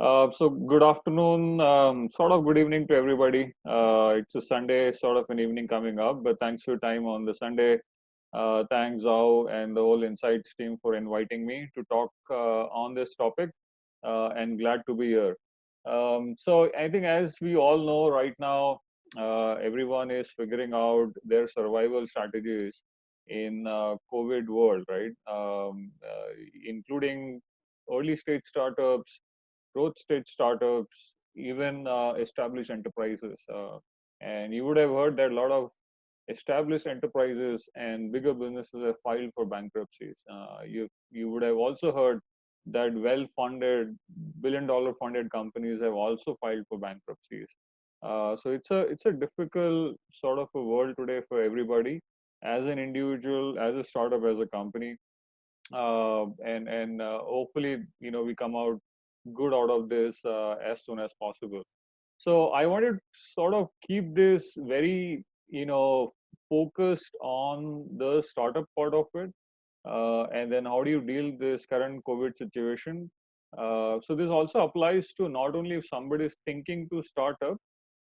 So good afternoon, sort of good evening to everybody. It's a Sunday, sort of an evening coming up, but thanks for your time on the Sunday. Thanks Zhao and the whole Insights team for inviting me to talk on this topic, and glad to be here. So I think as we all know right now, everyone is figuring out their survival strategies in COVID world, right? Including early stage startups, growth stage startups, even established enterprises. And you would have heard that a lot of established enterprises and bigger businesses have filed for bankruptcies. You would have also heard that well-funded, billion-dollar funded companies have also filed for bankruptcies. So it's a difficult sort of a world today for everybody, as an individual, as a startup, as a company, and hopefully we come out good out of this as soon as possible. So I wanted to sort of keep this very focused on the startup part of it, and then how do you deal this current COVID situation. So this also applies to not only if somebody is thinking to start up,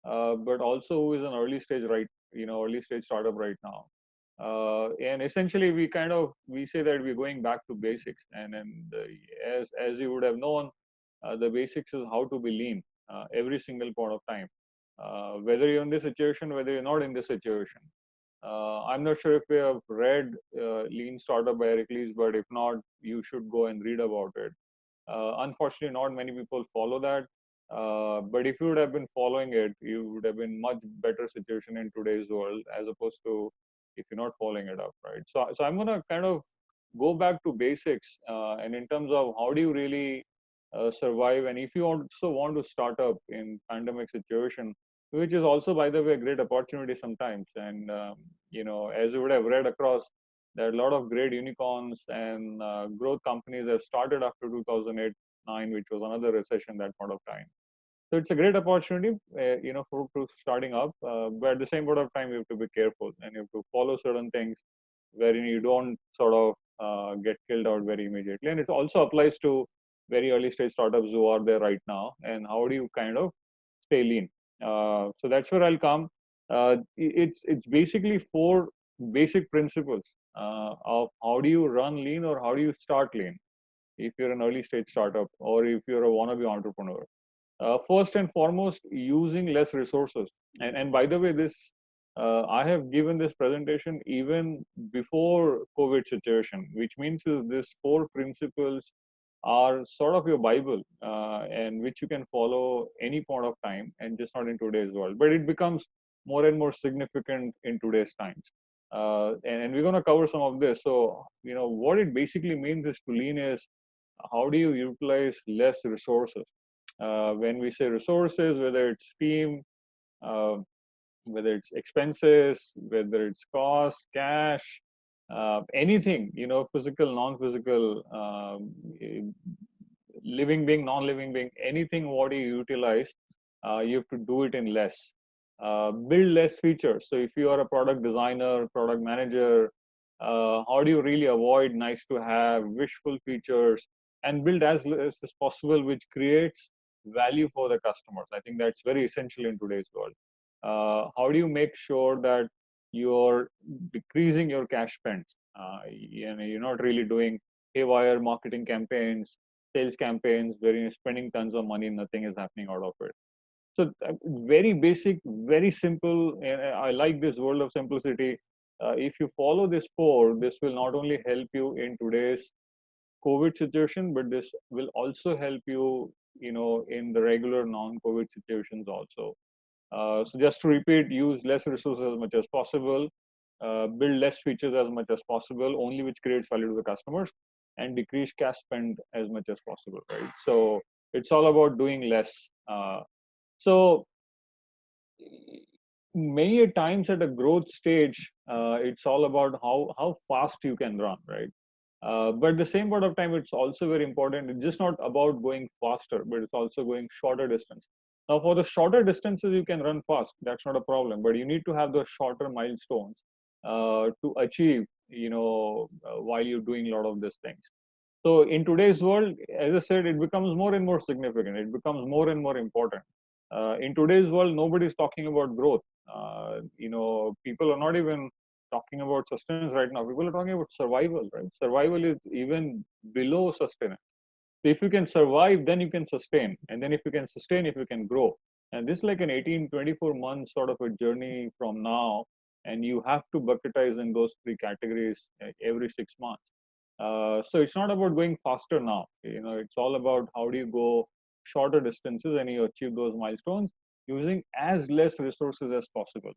but also who is an early stage early stage startup right now. And essentially we say that we're going back to basics, and as you would have known, the basics is how to be lean every single point of time, whether you're in this situation, whether you're not in this situation. I'm not sure if you have read Lean Startup by Eric Ries, but if not, you should go and read about it. Unfortunately, not many people follow that. But if you would have been following it, you would have been much better situation in today's world as opposed to if you're not following it up, right? So I'm gonna kind of go back to basics, and in terms of how do you really survive, and if you also want to start up in pandemic situation, which is also, by the way, a great opportunity sometimes. And as you would have read across, there are a lot of great unicorns and growth companies that started after 2008-9, which was another recession that point of time. So it's a great opportunity, for starting up. But at the same point of time, you have to be careful and you have to follow certain things wherein you don't sort of get killed out very immediately. And it also applies to very early stage startups who are there right now. And how do you kind of stay lean? So that's where I'll come. It's basically four basic principles of how do you run lean or how do you start lean if you're an early stage startup or if you're a wannabe entrepreneur. First and foremost, using less resources. And by the way, this I have given this presentation even before COVID situation, which means is this four principles are sort of your Bible, and which you can follow any point of time, and just not in today's world. But it becomes more and more significant in today's times. And we're going to cover some of this. So, what it basically means is to lean is how do you utilize less resources? When we say resources, whether it's team, uh, whether it's expenses, whether it's cost, cash, anything, physical, non-physical, living being, non-living being, anything what you utilize, you have to do it in less. Build less features. So if you are a product designer, product manager, how do you really avoid nice to have, wishful features, and build as less as possible, which creates value for the customers? I think that's very essential in today's world. How do you make sure that you're decreasing your cash spends? You're not really doing haywire marketing campaigns, sales campaigns where you're spending tons of money and nothing is happening out of it. So very basic, very simple. And I like this world of simplicity. If you follow this four, this will not only help you in today's COVID situation, but this will also help you, in the regular non-COVID situations also. So just to repeat, use less resources as much as possible, build less features as much as possible, only which creates value to the customers, and decrease cash spend as much as possible, right? So it's all about doing less. So many times at a growth stage, it's all about how fast you can run, right? But at the same point of time, it's also very important. It's just not about going faster, but it's also going shorter distance. Now, for the shorter distances, you can run fast. That's not a problem. But you need to have those shorter milestones to achieve, while you're doing a lot of these things. So in today's world, as I said, it becomes more and more significant. It becomes more and more important. In today's world, nobody is talking about growth. People are not even talking about sustenance right now. People are talking about survival, right? Survival is even below sustenance. If you can survive, then you can sustain. And then if you can sustain, if you can grow. And this is like an 18, 24 months sort of a journey from now. And you have to bucketize in those three categories every 6 months. So it's not about going faster now. It's all about how do you go shorter distances and you achieve those milestones using as less resources as possible.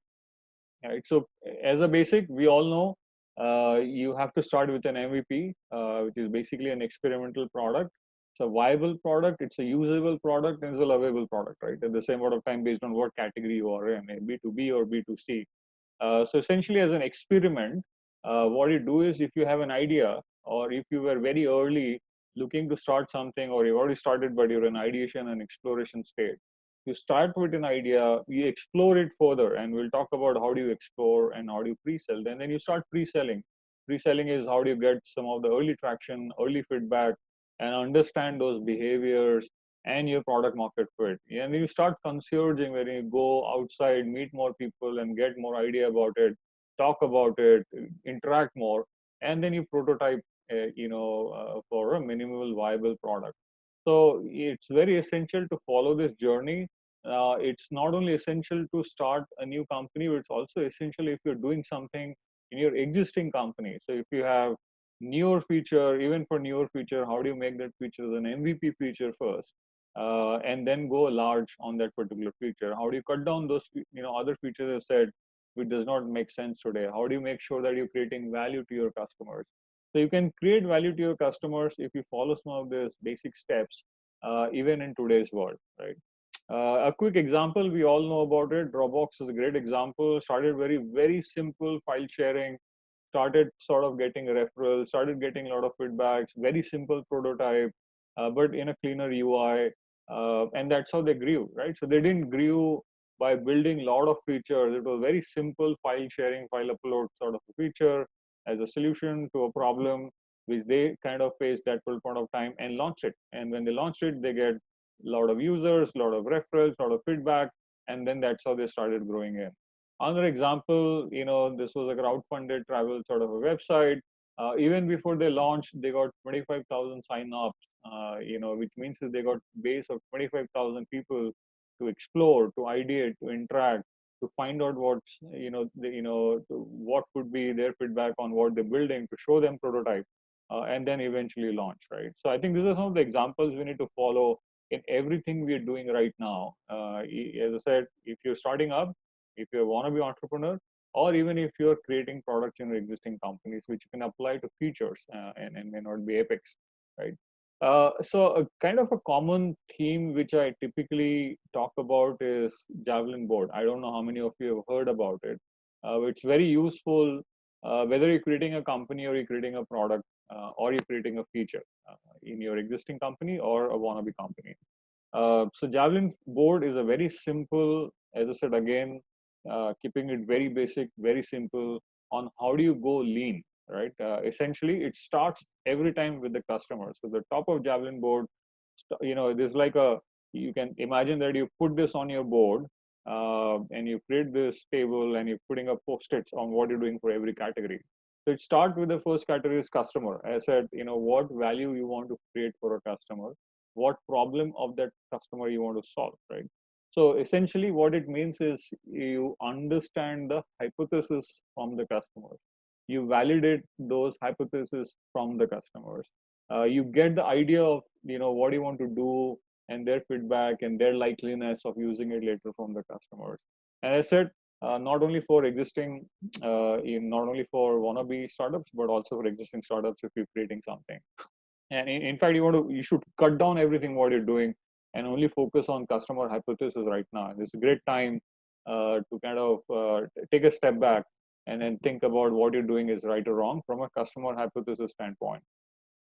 Right. So as a basic, we all know you have to start with an MVP, which is basically an experimental product. It's a viable product, it's a usable product, and it's a lovable product, right? At the same amount of time based on what category you are in, B2B or B2C. So essentially, as an experiment, what you do is if you have an idea, or if you were very early looking to start something, or you already started but you're in ideation and exploration state, you start with an idea, you explore it further, and we'll talk about how do you explore and how do you pre-sell. Then you start pre-selling. Pre-selling is how do you get some of the early traction, early feedback, and understand those behaviors and your product market fit. And you start concierging where you go outside, meet more people, and get more idea about it, talk about it, interact more, and then you prototype, for a minimal viable product. So it's very essential to follow this journey. It's not only essential to start a new company, but it's also essential if you're doing something in your existing company. So if you have newer feature, even for newer feature, how do you make that feature as an MVP feature first, and then go large on that particular feature? How do you cut down those other features I said which does not make sense today? How do you make sure that you're creating value to your customers? So you can create value to your customers if you follow some of these basic steps, even in today's world, right? A quick example, we all know about it. Dropbox is a great example. Started very, very simple file sharing, started sort of getting referrals, started getting a lot of feedbacks, very simple prototype, but in a cleaner UI. And that's how they grew, right? So they didn't grew by building a lot of features. It was very simple file sharing, file upload sort of a feature as a solution to a problem which they kind of faced that point of time and launched it. And when they launched it, they get a lot of users, a lot of referrals, a lot of feedback, and then that's how they started growing in. Another example, this was a crowd-funded travel sort of a website. Even before they launched, they got 25,000 sign-ups, which means that they got base of 25,000 people to explore, to ideate, to interact, to find out what's, what could be their feedback on what they're building, to show them prototype, and then eventually launch, right? So I think these are some of the examples we need to follow in everything we are doing right now. As I said, if you're starting up, if you want to be entrepreneur, or even if you're creating products in your existing companies, which you can apply to features and may not be apex, right? So a kind of a common theme which I typically talk about is Javelin board. I don't know how many of you have heard about it. It's very useful whether you're creating a company or you're creating a product or you're creating a feature in your existing company or a wannabe company. So Javelin board is a very simple, as I said again, keeping it very basic, very simple on how do you go lean, right? Essentially, it starts every time with the customer. So the top of Javelin board, there's like you can imagine that you put this on your board and you create this table and you're putting up post-its on what you're doing for every category. So it starts with the first category is customer. As I said, what value you want to create for a customer, what problem of that customer you want to solve, right? So essentially what it means is you understand the hypothesis from the customers, you validate those hypotheses from the customers, you get the idea of what you want to do and their feedback and their likeliness of using it later from the customers. And I said, not only for existing not only for wannabe startups but also for existing startups if you're creating something. And in fact, you should cut down everything what you're doing and only focus on customer hypothesis right now. And it's a great time to kind of take a step back and then think about what you're doing is right or wrong from a customer hypothesis standpoint.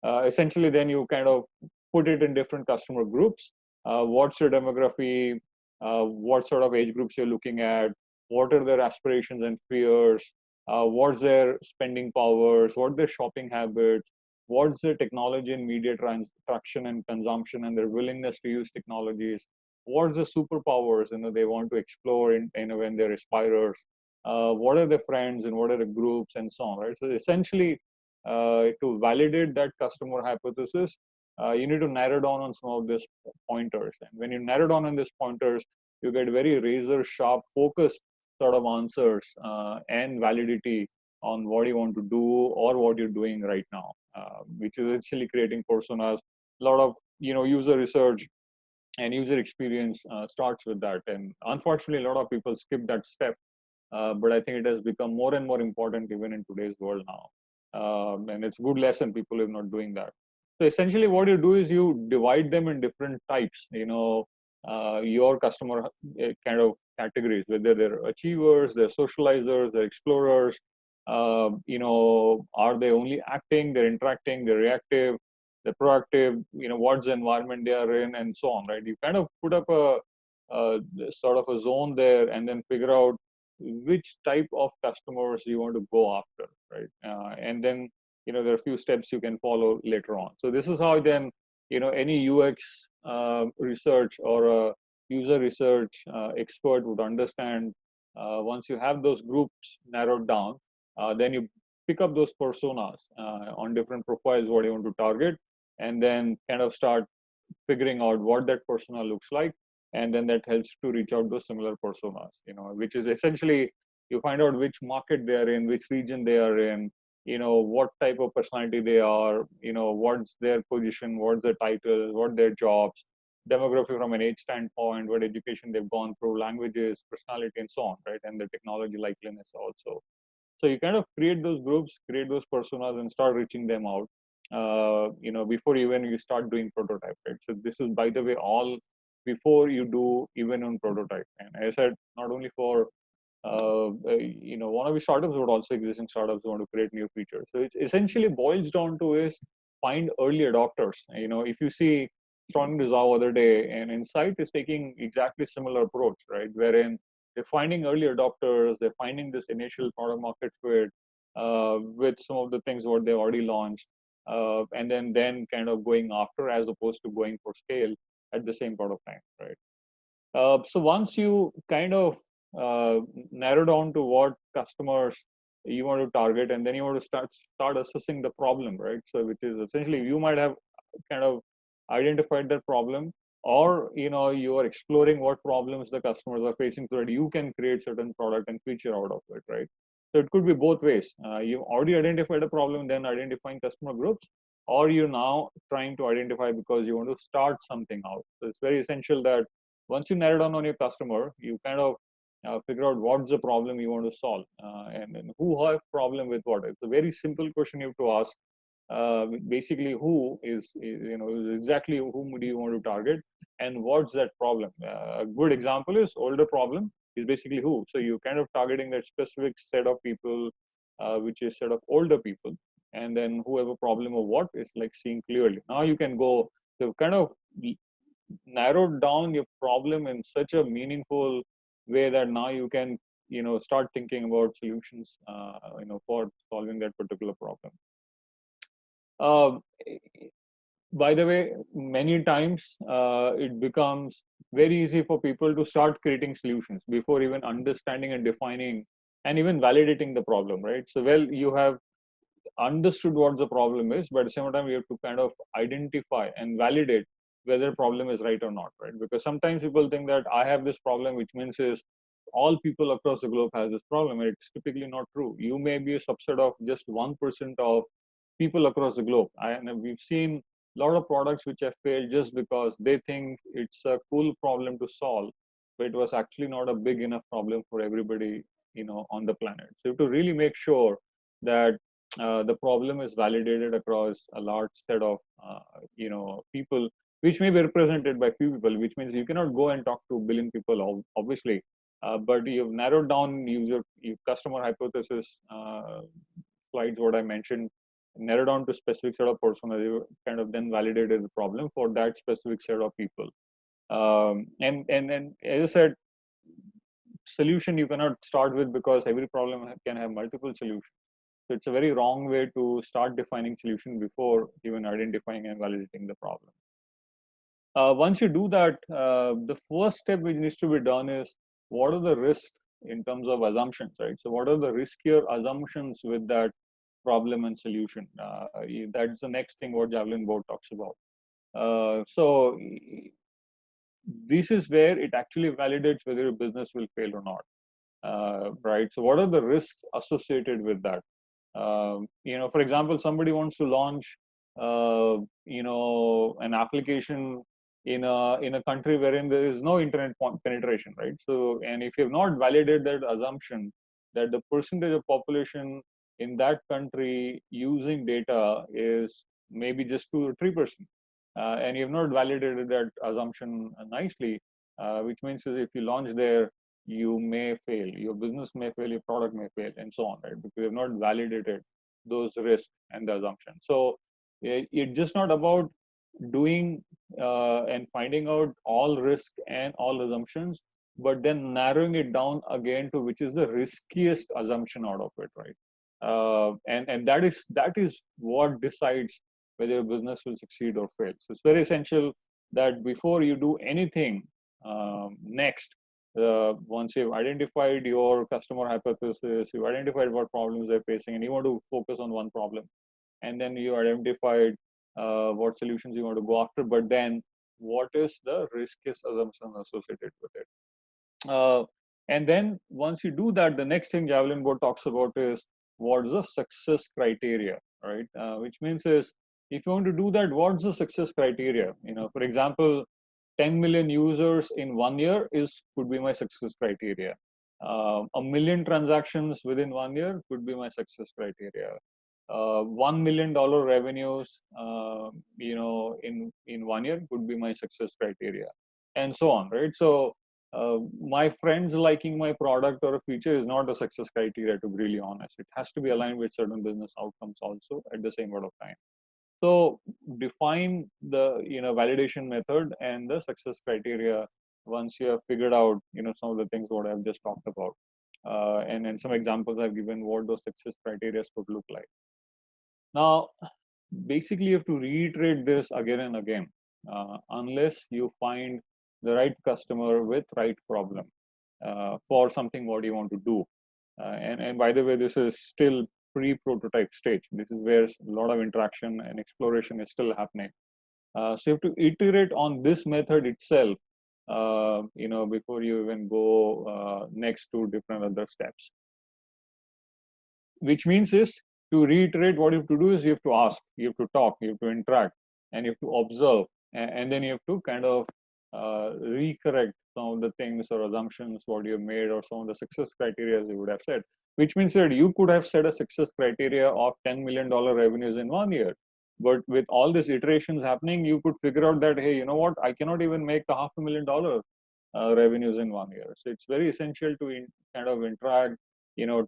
Essentially, then you kind of put it in different customer groups. What's your demography? What sort of age groups you're looking at? What are their aspirations and fears? What's their spending powers? What are their shopping habits? what's the technology and media traction and consumption and their willingness to use technologies, what's the superpowers they want to explore when they're aspirers, what are their friends and what are the groups and so on, right? So essentially, to validate that customer hypothesis, you need to narrow down on some of these pointers. And when you narrow down on these pointers, you get very razor sharp, focused sort of answers and validity on what you want to do or what you're doing right now, which is actually creating personas. A lot of user research and user experience starts with that, and unfortunately, a lot of people skip that step. But I think it has become more and more important even in today's world now, and it's a good lesson people are not doing that. So essentially, what you do is you divide them in different types. Your customer kind of categories, whether they're achievers, they're socializers, they're explorers. Are they only acting? They're interacting. They're reactive. They're proactive. What's the environment they are in, and so on. Right? You kind of put up a sort of a zone there, and then figure out which type of customers you want to go after, right? And then there are a few steps you can follow later on. So this is how then any UX research or a user research expert would understand. Once you have those groups narrowed down, then you pick up those personas on different profiles what you want to target, and then kind of start figuring out what that persona looks like, and then that helps to reach out to similar personas, which is essentially you find out which market they are in, which region they are in, what type of personality they are, what's their position, what's their title, what their jobs, demography from an age standpoint, what education they've gone through, languages, personality, and so on, right? And the technology likeliness also. So you kind of create those groups, create those personas, and start reaching them out. Before even you start doing prototype, right? So this is, by the way, all before you do even on prototype. And as I said, not only for one of the startups, but also existing startups want to create new features. So it essentially boils down to is find early adopters. If you see Strong Resolve other day, and Insight is taking exactly similar approach, right? Wherein they're finding early adopters, they're finding this initial product market fit with some of the things what they've already launched, and then kind of going after as opposed to going for scale at the same point of time, right? So once you kind of narrow down to what customers you want to target, and then you want to start assessing the problem, right? So which is essentially you might have kind of identified that problem, or you are exploring what problems the customers are facing so that you can create certain product and feature out of it, right? So it could be both ways. You already identified a problem, then identifying customer groups, or you're now trying to identify because you want to start something out. So it's very essential that once you narrow down on your customer, you kind of figure out what's the problem you want to solve, and who have problem with what. It's a very simple question you have to ask. Basically, who is exactly whom do you want to target, and what's that problem? A good example is older problem is basically who. So you're kind of targeting that specific set of people, which is set of older people, and then who have a problem of what is like seeing clearly. Now you can go to kind of narrowed down your problem in such a meaningful way that now you can start thinking about solutions for solving that particular problem. uh, by the way, many times it becomes very easy for people to start creating solutions before even understanding and defining and even validating the problem, right? So well, you have understood what the problem is, but at the same time, we have to kind of identify and validate whether problem is right or not, right? Because sometimes people think that I have this problem, which means is all people across the globe has this problem, and it's typically not true. You may be a subset of just 1% of people across the globe. And we've seen a lot of products which have failed just because they think it's a cool problem to solve, but it was actually not a big enough problem for everybody, on the planet. So you have to really make sure that the problem is validated across a large set of people, which may be represented by few people, which means you cannot go and talk to a billion people, obviously, but you've narrowed down your customer hypothesis slides, what I mentioned, narrowed down to specific set of personas. You kind of then validated the problem for that specific set of people. And as I said, solution you cannot start with because every problem can have multiple solutions. So it's a very wrong way to start defining solution before even identifying and validating the problem. Once you do that, the first step which needs to be done is what are the risks in terms of assumptions, right? So what are the riskier assumptions with that problem and solution? That's the next thing what Javelin board talks about. So this is where it actually validates whether your business will fail or not, right? So what are the risks associated with that? For example, somebody wants to launch, an application in a country wherein there is no internet penetration, right? So, and if you have not validated that assumption that the percentage of population in that country using data is maybe just 2 or 3%, and you have not validated that assumption nicely, which means if you launch there, you may fail, your business may fail, your product may fail, and so on, right? Because you have not validated those risks and the assumptions. So it's just not about doing and finding out all risk and all assumptions, but then narrowing it down again to which is the riskiest assumption out of it, right? And that is what decides whether your business will succeed or fail. So it's very essential that before you do anything next, once you've identified your customer hypothesis, you've identified what problems they're facing, and you want to focus on one problem, and then you identified what solutions you want to go after, but then what is the riskiest assumption associated with it? And then once you do that, the next thing Javelin board talks about is what's the success criteria, right? Which means is if you want to do that, what's the success criteria? For example, 10 million users in 1 year could be my success criteria. 1 million transactions within 1 year could be my success criteria. $1 million revenues, in 1 year could be my success criteria, and so on, right? So my friends liking my product or a feature is not a success criteria, to be really honest. It has to be aligned with certain business outcomes also at the same point of time. So define the validation method and the success criteria once you have figured out some of the things what I've just talked about, and some examples I've given what those success criteria could look like. Now, basically, you have to reiterate this again and again, unless you find the right customer with right problem for something what you want to do. And by the way, this is still pre-prototype stage. This is where a lot of interaction and exploration is still happening. So you have to iterate on this method itself, before you even go next to different other steps. Which means is, to reiterate, what you have to do is you have to ask, you have to talk, you have to interact, and you have to observe, and then you have to kind of recorrect some of the things or assumptions what you have made, or some of the success criteria you would have said. Which means that you could have set a success criteria of $10 million revenues in 1 year, but with all these iterations happening, you could figure out that, hey, you know what, I cannot even make a $500,000 revenues in 1 year. So it's very essential to kind of interact,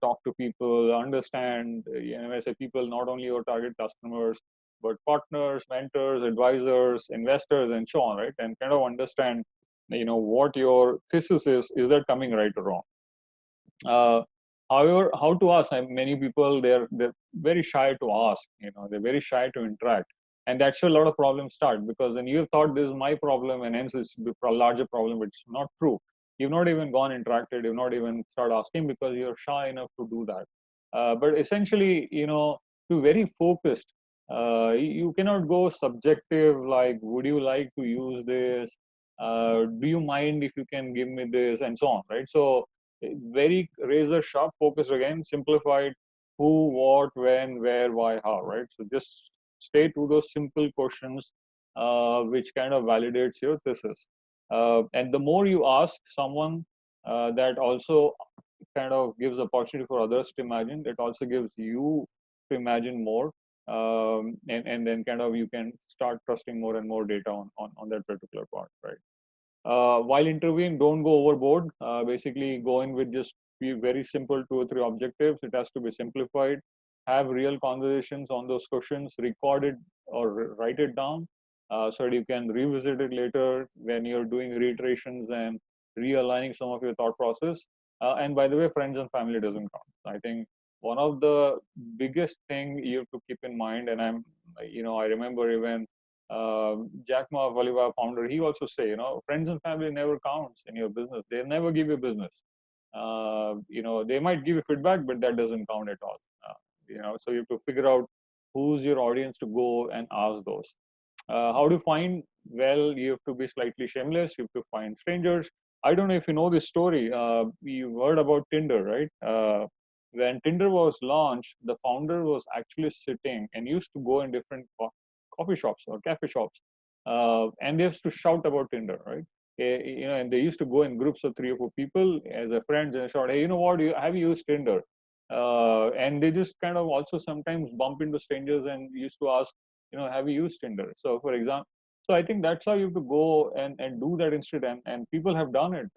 talk to people, understand, I say people, not only your target customers, but partners, mentors, advisors, investors, and so on, right? And kind of understand, what your thesis is that coming right or wrong? However, how to ask? Many people, they're very shy to ask, they're very shy to interact. And that's where a lot of problems start, because then you've thought this is my problem and hence it's a larger problem, which is not true. You've not even gone interacted, you've not even started asking because you're shy enough to do that. But essentially, to very focused, you cannot go subjective, like, would you like to use this? Do you mind if you can give me this? And so on, right? So very razor sharp, focused again, simplified: who, what, when, where, why, how, right? So just stay to those simple questions, which kind of validates your thesis. And the more you ask someone, that also kind of gives opportunity for others to imagine. It also gives you to imagine more, and then kind of you can start trusting more and more data on that particular part, right? While interviewing, don't go overboard. Basically, go in with just be very simple 2 or 3 objectives. It has to be simplified. Have real conversations on those questions. Record it or write it down, so that you can revisit it later when you're doing reiterations and realigning some of your thought process. And by the way, friends and family doesn't count. I think one of the biggest thing you have to keep in mind, and I remember even Jack Ma, of Alibaba founder, he also say, friends and family never counts in your business. They never give you business. They might give you feedback, but that doesn't count at all. So you have to figure out who's your audience to go and ask those. How to find? Well, you have to be slightly shameless. You have to find strangers. I don't know if you know this story. You heard about Tinder, right? When Tinder was launched, the founder was actually sitting and used to go in different coffee shops or cafe shops, and they used to shout about Tinder, right? And they used to go in groups of 3 or 4 people as a friends and shout, "Hey, you know what? Have you used Tinder?" And they just kind of also sometimes bump into strangers and used to ask, have you used Tinder? So, for example, so I think that's how you have to go and do that instead. And people have done it.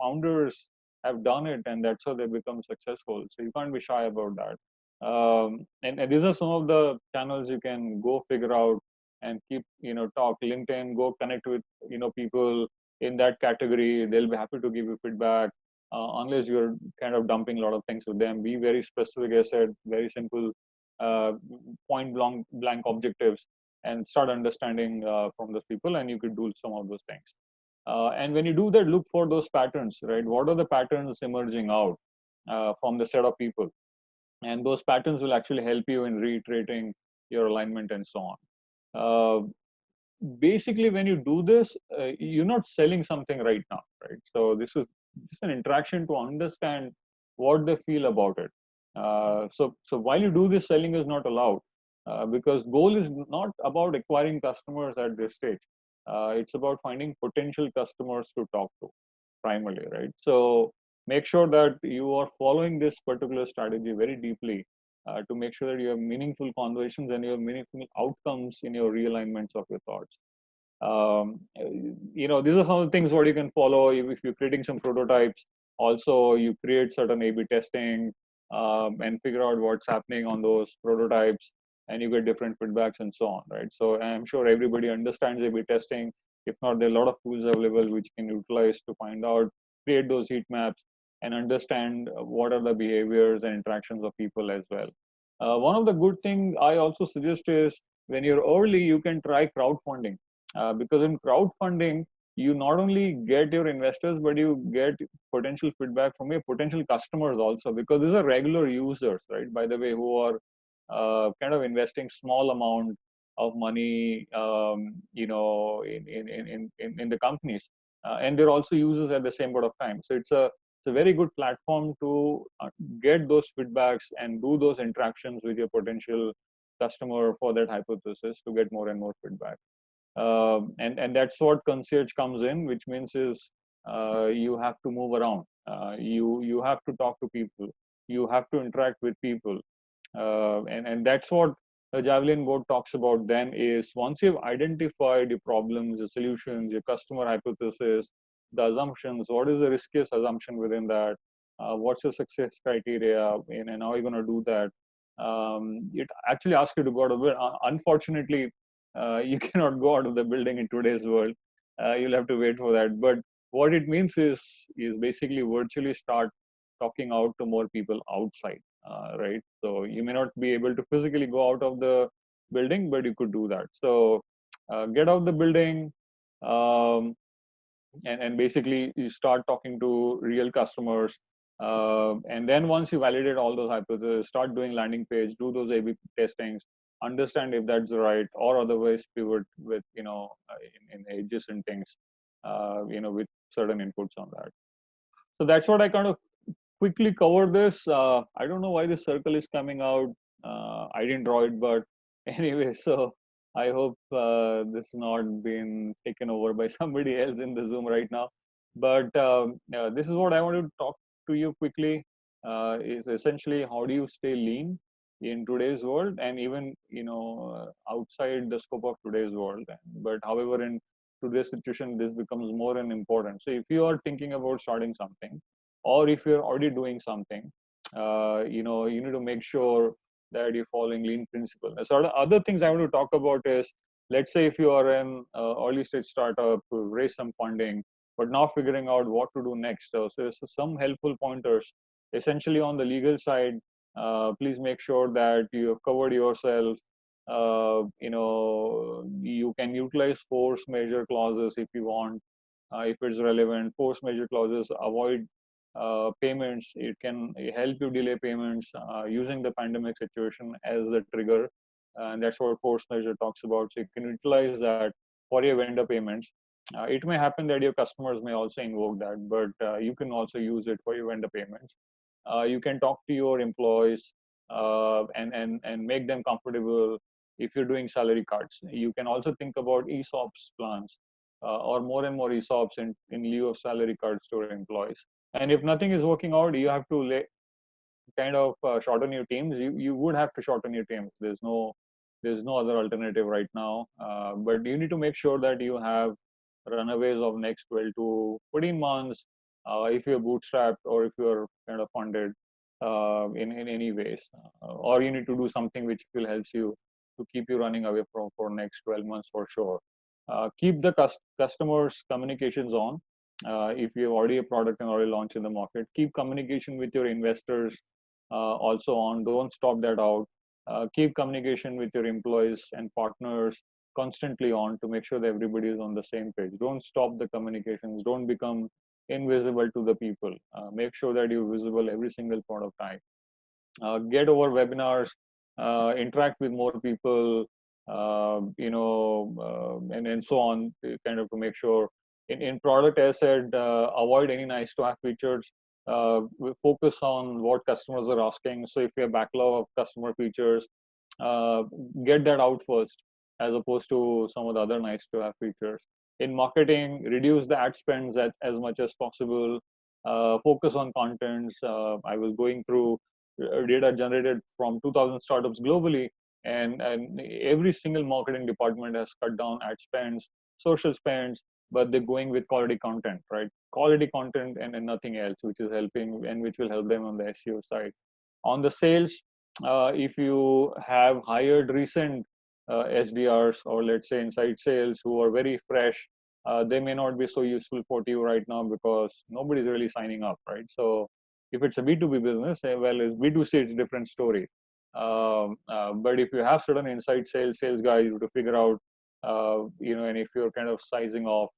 Founders have done it, and that's how they become successful. So you can't be shy about that. And these are some of the channels you can go figure out and keep, talk. LinkedIn, go connect with, people in that category. They'll be happy to give you feedback. Unless you're kind of dumping a lot of things with them, be very specific. As I said, very simple, uh, point blank objectives, and start understanding from those people, and you could do some of those things. And when you do that, look for those patterns, right? What are the patterns emerging out from the set of people? And those patterns will actually help you in reiterating your alignment and so on. Uh, Basically, when you do this, you're not selling something right now, right? So this is just an interaction to understand what they feel about it. So while you do this, selling is not allowed, because goal is not about acquiring customers at this stage. It's about finding potential customers to talk to primarily, right? So make sure that you are following this particular strategy very deeply, to make sure that you have meaningful conversations and you have meaningful outcomes in your realignments of your thoughts. These are some of the things what you can follow if you're creating some prototypes. Also, you create certain A/B testing, and figure out what's happening on those prototypes, and you get different feedbacks and so on, right? So I'm sure everybody understands A/B testing. If not, there are a lot of tools available which you can utilize to find out, create those heat maps, and understand what are the behaviors and interactions of people as well. One of the good thing I also suggest is when you're early, you can try crowdfunding, because in crowdfunding, you not only get your investors, but you get potential feedback from your potential customers also, because these are regular users, right? By the way, who are kind of investing small amount of money, in the companies, and they're also users at the same point of time. So it's a very good platform to get those feedbacks and do those interactions with your potential customer for that hypothesis to get more and more feedback. And that's what concierge comes in, which means is you have to move around. You have to talk to people. You have to interact with people, and that's what the Javelin board talks about. Then is once you've identified your problems, your solutions, your customer hypothesis, the assumptions. What is the riskiest assumption within that? What's your success criteria, and how are you going to do that? It actually asks you to go out of it. Unfortunately, you cannot go out of the building in today's world. You'll have to wait for that. But what it means is basically virtually start talking out to more people outside, right? So you may not be able to physically go out of the building, but you could do that. So get out the building, um, and basically you start talking to real customers. And then once you validate all those hypotheses, start doing landing page, do those A/B testings, understand if that's right, or otherwise pivot with in adjacent things, with certain inputs on that. So that's what I kind of quickly cover this. I don't know why this circle is coming out. I didn't draw it, but anyway, so I hope this has not been taken over by somebody else in the Zoom right now. But this is what I want to talk to you quickly. Is essentially how do you stay lean in today's world, and even outside the scope of today's world. But however, in today's situation, this becomes more and important. So if you are thinking about starting something, or if you're already doing something, you need to make sure that you're following lean principle. So the other things I want to talk about is, let's say if you are an early stage startup to raise some funding, but now figuring out what to do next. So some helpful pointers, essentially on the legal side. Please make sure that you have covered yourself. You can utilize force majeure clauses if you want, if it's relevant. Force majeure clauses avoid payments. It can help you delay payments using the pandemic situation as a trigger, and that's what force majeure talks about. So you can utilize that for your vendor payments. It may happen that your customers may also invoke that, but you can also use it for your vendor payments. You can talk to your employees and make them comfortable. If you're doing salary cuts, you can also think about ESOPs plans, or more and more ESOPs in lieu of salary cuts to employees. And if nothing is working out, you have to kind of shorten your teams. You would have to shorten your teams. There's no other alternative right now. But you need to make sure that you have runaways of next 12 to 14 months, if you're bootstrapped or if you're kind of funded in any ways, or you need to do something which will help you to keep you running away from for next 12 months for sure. Keep the customers communications on. If you have already a product and already launched in the market, keep communication with your investors also on. Don't stop that out. Keep communication with your employees and partners constantly on to make sure that everybody is on the same page. Don't stop the communications. Don't become invisible to the people. Make sure that you're visible every single point of time. Get over webinars, interact with more people, and so on, kind of to make sure. In product, as I said, avoid any nice to have features. We focus on what customers are asking. So if you have backlog of customer features, uh, get that out first, as opposed to some of the other nice to have features. In marketing, reduce the ad spends as much as possible. Focus on contents. I was going through data generated from 2000 startups globally, and every single marketing department has cut down ad spends, social spends, but they're going with quality content, right? Quality content and nothing else, which is helping and which will help them on the SEO side. On the sales, if you have hired recent SDRs, or let's say inside sales, who are very fresh, they may not be so useful for you right now because nobody's really signing up, right? So if it's a B2B business, well, it's B2C, it's a different story. But if you have certain inside sales guys to figure out, and if you're kind of sizing off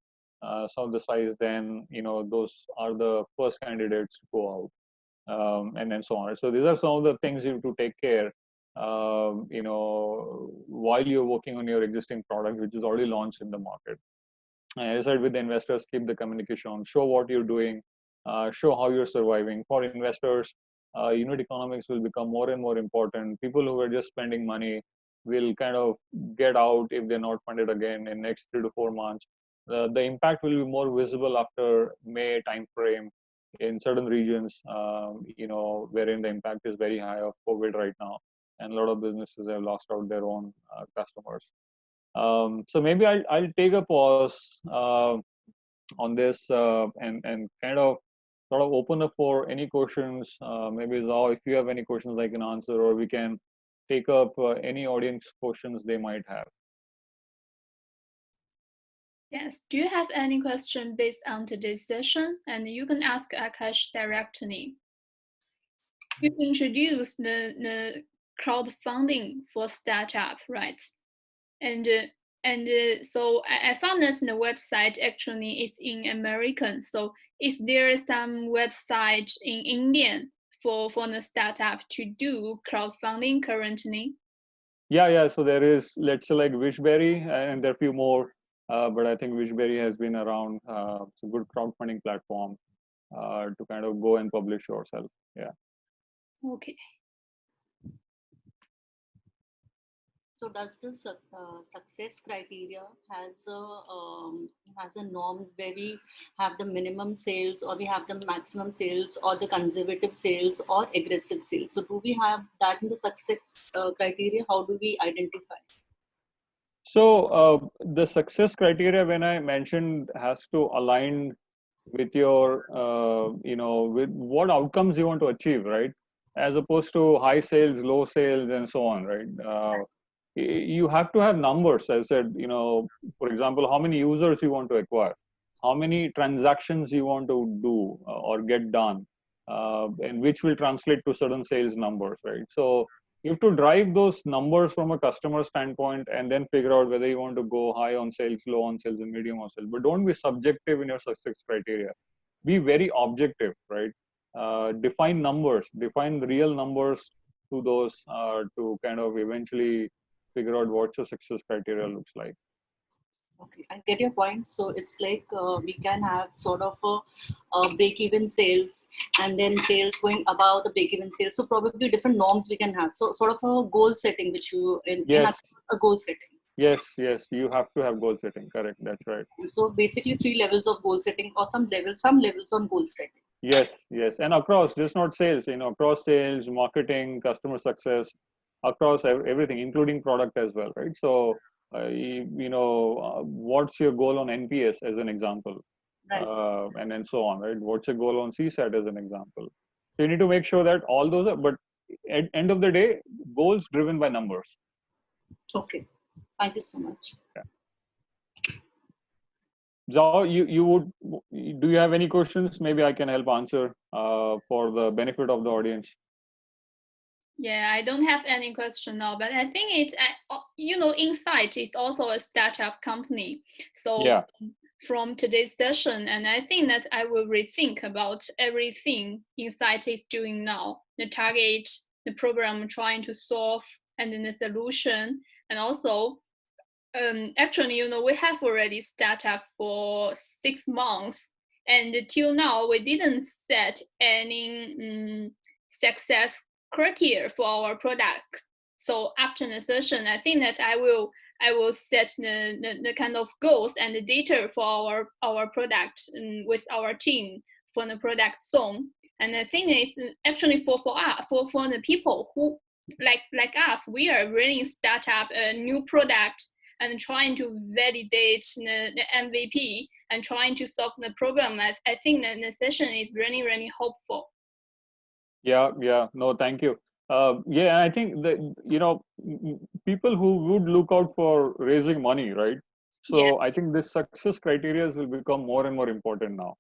some of the size, then those are the first candidates to go out, and so on. So these are some of the things you have to take care, while you're working on your existing product, which is already launched in the market. And as I said, with the investors, keep the communication on, show what you're doing, show how you're surviving. For investors, unit economics will become more and more important. People who are just spending money will kind of get out if they're not funded again in next 3 to 4 months. The impact will be more visible after May timeframe in certain regions, wherein the impact is very high of COVID right now, and a lot of businesses have lost out their own customers. So maybe I'll take a pause on this, and kind of sort of open up for any questions. Maybe Zao, if you have any questions, I can answer, or we can take up any audience questions they might have. Yes. Do you have any question based on today's session? And you can ask Akash directly. You introduced the crowdfunding for startup, right? And so I found that the website actually is in American. So is there some website in Indian for the startup to do crowdfunding currently? Yeah. So there is, let's say, like Wishberry, and there are a few more, but I think Wishberry has been around. It's a good crowdfunding platform to kind of go and publish yourself. Yeah. Okay. So does the success criteria has a norm where we have the minimum sales, or we have the maximum sales, or the conservative sales, or aggressive sales? So do we have that in the success criteria? How do we identify? So the success criteria, when I mentioned, has to align with your, with what outcomes you want to achieve, right? As opposed to high sales, low sales, and so on, right? You have to have numbers. As I said, for example, how many users you want to acquire, how many transactions you want to do or get done, and which will translate to certain sales numbers, right? So you have to drive those numbers from a customer standpoint and then figure out whether you want to go high on sales, low on sales, and medium on sales. But don't be subjective in your success criteria. Be very objective, right? Define numbers, define real numbers to those to kind of eventually figure out what your success criteria looks like. Okay, I get your point. So it's like we can have sort of a break-even sales, and then sales going above the break-even sales. So probably different norms we can have. So sort of a goal setting, which you in Yes, a goal setting. yes, you have to have goal setting. Correct, that's right. So basically, 3 levels of goal setting, or some levels on goal setting. Yes, and across, just not sales, across sales, marketing, customer success, across everything, including product as well, right? So, what's your goal on NPS as an example, Right. and so on, right? What's your goal on CSAT as an example? So you need to make sure that all those are, but at end of the day, goals driven by numbers. Okay. Thank you so much. Yeah. Zhao, do you have any questions? Maybe I can help answer for the benefit of the audience. Yeah, I don't have any question now, but I think it's, Insight is also a startup company. So Yeah. from today's session, and I think that I will rethink about everything Insight is doing now, the target, the problem trying to solve, and then the solution. And also, actually, we have already started up for 6 months, and till now, we didn't set any success criteria for our product. So after the session, I think that I will set the kind of goals and the data for our product with our team for the product zone. And the thing is, actually for us, for the people who like us, we are really start up a new product and trying to validate the MVP and trying to solve the problem. I think that the session is really, really hopeful. Yeah. No, thank you. Yeah, I think that, people who would look out for raising money, right? So Yeah. I think this success criteria will become more and more important now,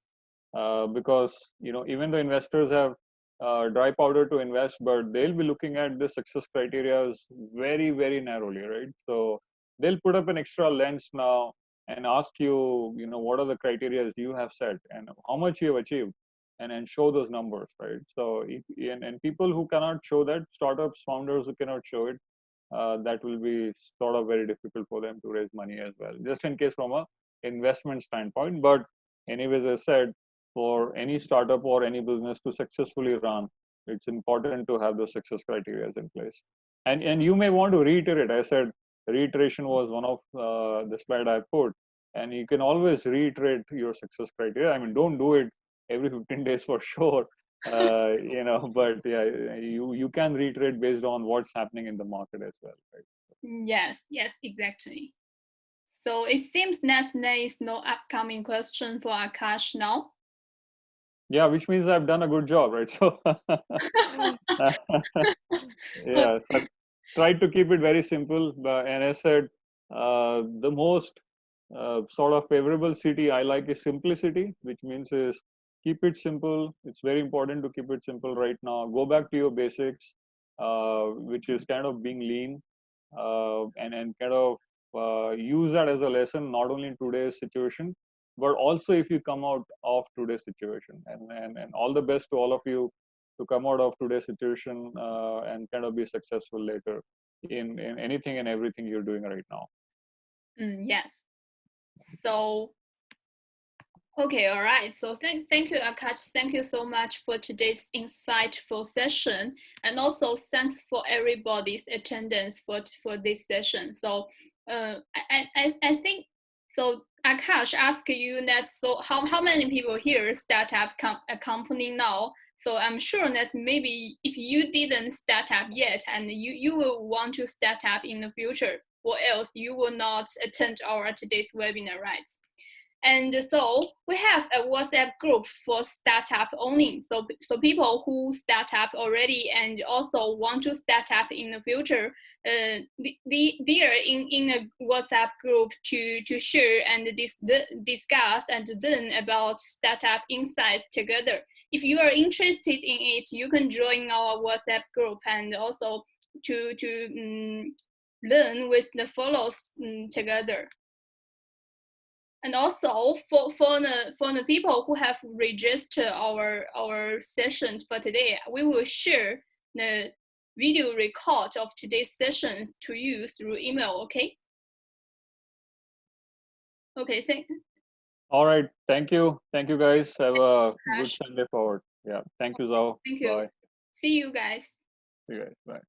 because, even the investors have dry powder to invest, but they'll be looking at the success criteria very, very narrowly, right? So they'll put up an extra lens now and ask you, what are the criteria you have set and how much you have achieved, and show those numbers, right? So and people who cannot show that, startups, founders who cannot show it, that will be sort of very difficult for them to raise money as well, just in case from a investment standpoint. But anyways, as I said, for any startup or any business to successfully run, it's important to have those success criteria in place. And you may want to reiterate. I said reiteration was one of the slide I put, and you can always reiterate your success criteria. I mean, don't do it every 15 days for sure, but yeah, you can reiterate based on what's happening in the market as well, right? Yes, exactly. So it seems that there is no upcoming question for Akash now. Yeah, which means I've done a good job, right? So yeah, so tried to keep it very simple. And I said, the most sort of favorable city I like is simplicity, which means is keep it simple. It's very important to keep it simple right now. Go back to your basics, which is kind of being lean, and kind of use that as a lesson, not only in today's situation, but also if you come out of today's situation. And all the best to all of you to come out of today's situation and kind of be successful later in anything and everything you're doing right now. Yes. So, okay, all right. So thank you, Akash. Thank you so much for today's insightful session. And also thanks for everybody's attendance for this session. So I think, so Akash asked you that, so how many people here start up a company now? So I'm sure that maybe if you didn't start up yet and you will want to start up in the future, or else you will not attend our today's webinar, right? And so we have a WhatsApp group for startup only. So people who start up already and also want to start up in the future, they are in a WhatsApp group to share and discuss and learn about startup insights together. If you are interested in it, you can join our WhatsApp group and also to learn with the fellows together. And also for the people who have registered our sessions for today, we will share the video record of today's session to you through email. Okay. Okay. All right. Thank you. Thank you, guys. Have a good Sunday forward. Yeah. Thank you, Zhao. Thank you. Bye. See you guys. See you guys. Bye.